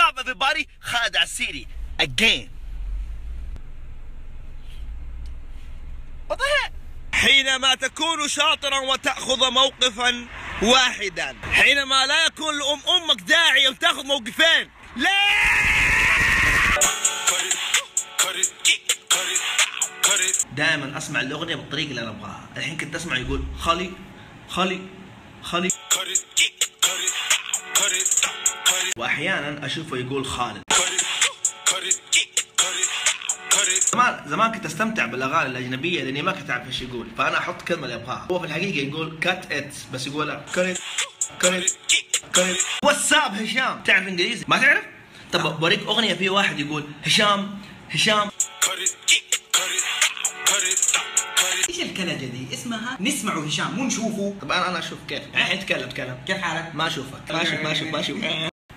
up everybody? خالد عسيري again. What the heck? حينما تكون شاطرا وتأخذ موقفا واحدا، حينما لا يكون أمك داعية وتأخذ موقفين. لا دائما اسمع الاغنيه بالطريقه اللي انا ابغاها. الحين كنت اسمع يقول خالي خالي خالي، واحيانا اشوفه يقول خالد. زمان كنت استمتع بالاغاني الاجنبيه لاني ما كنت اعرف ايش يقول، فانا احط كلمه اللي ابغاها. هو في الحقيقه يقول كات ات، بس يقولها كاريت كاريت كاريت. واتساب هشام، تعرف انجليزي؟ ما تعرف؟ طب بوريك اغنيه في واحد يقول هشام هشام. ايش الكلجه دي؟ اسمها نسمعه هشام مو نشوفه. طب انا اشوف كيف الحين تكلم كيف حالك؟ ما اشوفك. ما اشوف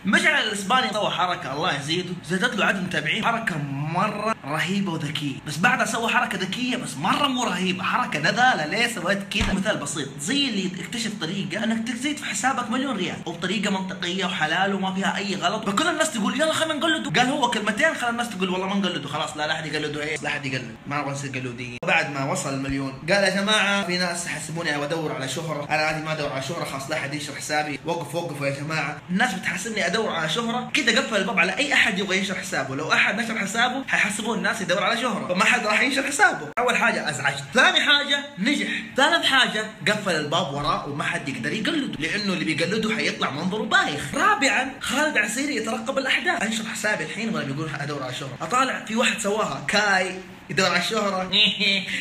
مشعل الاسباني سوى حركه الله يزيده، زادت له عدد متابعين، حركه مره رهيبه وذكيه، بس بعدها سوى حركه ذكيه بس مره مو رهيبه، حركه نذاله. ليه سويت كذا؟ مثال بسيط، زي اللي اكتشف طريقه انك تزيد في حسابك مليون ريال وبطريقه منطقيه وحلال وما فيها اي غلط، فكل الناس تقول يلا خلينا نقلده. قال هو كلمتين خلى الناس تقول والله ما نقلده، خلاص لا احد يقلده، ايه لا احد يقلد، ما نبغى نصير قلوديين. بعد ما وصل المليون قال يا جماعه في ناس يحسبوني ادور على شهره، انا عادي ما ادور على شهره، خلاص لا احد يشرح حسابي، وقفوا يا جماعه، الناس بتحسبني ادور على شهره. كده قفل الباب على اي احد يبغى ينشر حسابه، لو احد نشر حسابه حيحسبون الناس يدور على شهره، فما حد راح ينشر حسابه. اول حاجه ازعجت، ثاني حاجه نجح، ثالث حاجه قفل الباب وراه وما حد يقدر يقلده، لانه اللي بيقلده حيطلع منظره بايخ. رابعا خالد عسيري يترقب الاحداث، انشر حسابي الحين ولا بيقول ادور على شهره، اطالع في واحد سواها كاي يدور على الشهره.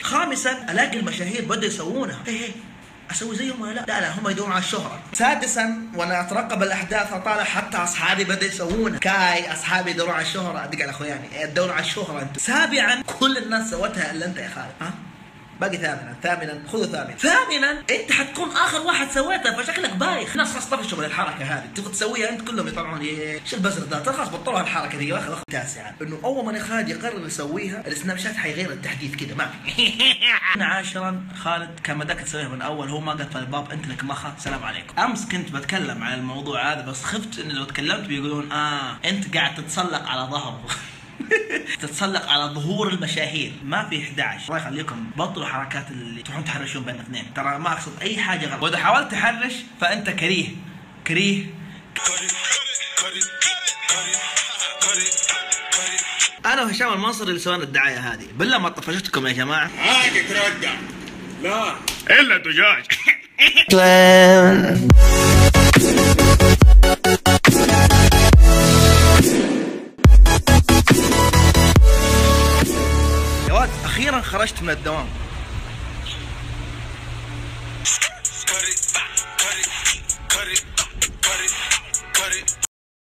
خامسا الاقي المشاهير بدأوا يسوونها، اسوي زيهم ولا لا هم يدورون على الشهره. سادسا وانا اترقب الاحداث اطالع حتى اصحابي بدأوا يسوونها، كاي اصحابي يدورون على الشهره، ادق على اخوياني تدوروا على الشهره انتم. سابعا كل الناس سوتها الا انت يا خالد. ها باقي ثامنا خذوا ثامنا انت حتكون اخر واحد سويتها، فشكلك بايخ. الناس خلاص طفشوا من الحركه هذه، تبغى تسويها انت كلهم يطلعون ايش البزر ده، ترى خلاص بطلوا الحركه دي. واخذ تاسعا انه اول ما خالد يقرر يسويها السناب شات حيغير التحديث كذا ما في. عاشرا خالد كان بدك تسويها من اول، هو ما قفل الباب، انت لك مخه سلام عليكم. امس كنت بتكلم عن الموضوع هذا بس خفت انه لو تكلمت بيقولون انت قاعد تتسلق على ظهره. تتسلق على ظهور المشاهير، ما في 11. الله يخليكم بطلوا حركات اللي تروحون تحرشون بين اثنين، ترى ما اقصد اي حاجه غلط، واذا حاولت تحرش فانت كريه. انا وهشام المنصري اللي سوينا الدعايه هذه، بالله ما طفشتكم يا جماعه. هاك ترجع لا الا دجاج. يا واد اخيرا خرجت من الدوام.